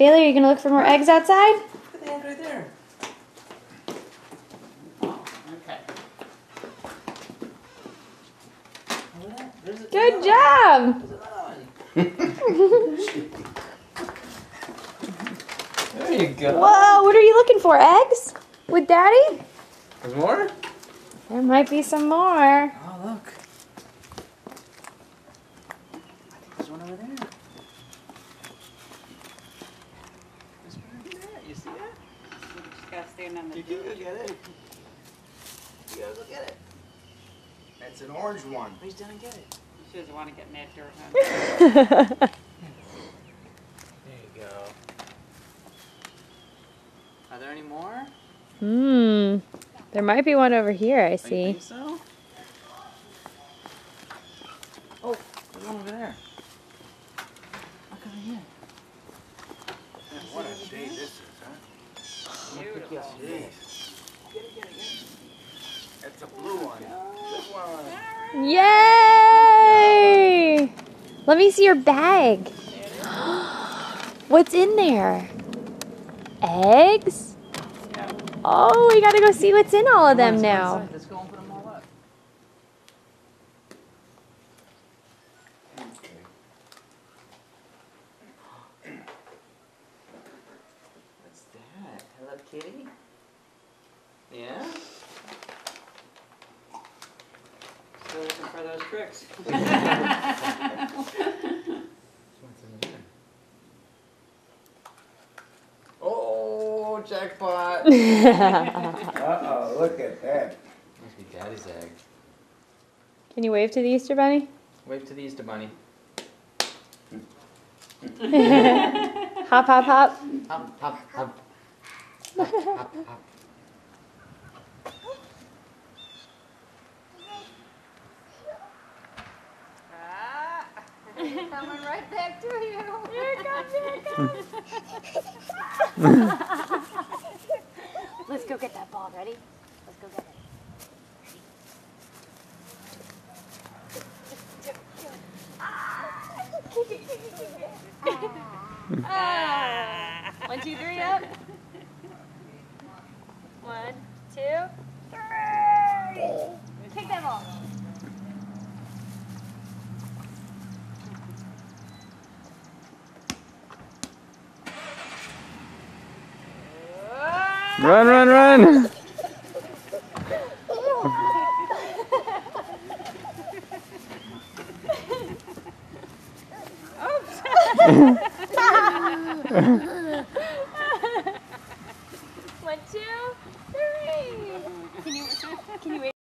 Bailey, are you gonna look for more eggs outside? Look at the egg right there. Oh, okay. Look at that. Good job! There you go. Whoa, what are you looking for? Eggs? With Daddy? There's more? There might be some more. Oh, look. I think there's one over there. There's one over there. You see that? You just gotta stand on the You can go get it. You gotta go get it. That's an orange one. Reach down and get it. She doesn't want to get mad dirt, huh? There you go. Are there any more? There might be one over here, I You see. think so? Oh, there's one over there. Look over here. What a day this is, huh? Beautiful. Jeez. Get it. That's a blue one. This one. Yay! Let me see your bag. What's in there? Eggs? Oh, we gotta go see what's in all of them now. Let's go and put them all up. Okay. What's that? Hello, kitty? Yeah? Still looking for those tricks. What's in there? Oh, jackpot! Uh-oh, look at that. Must be Daddy's egg. Can you wave to the Easter Bunny? Wave to the Easter Bunny. Hop, hop, hop. Hop, hop, hop. Hop, hop, hop. Coming right back to you. Here it comes, here it comes. Let's go get that ball. Ready? Let's go get it. Ah. 1, 2, 3, up. 1, 2, 3. Kick that ball. Run, run, run! One, two, three. Can you wait?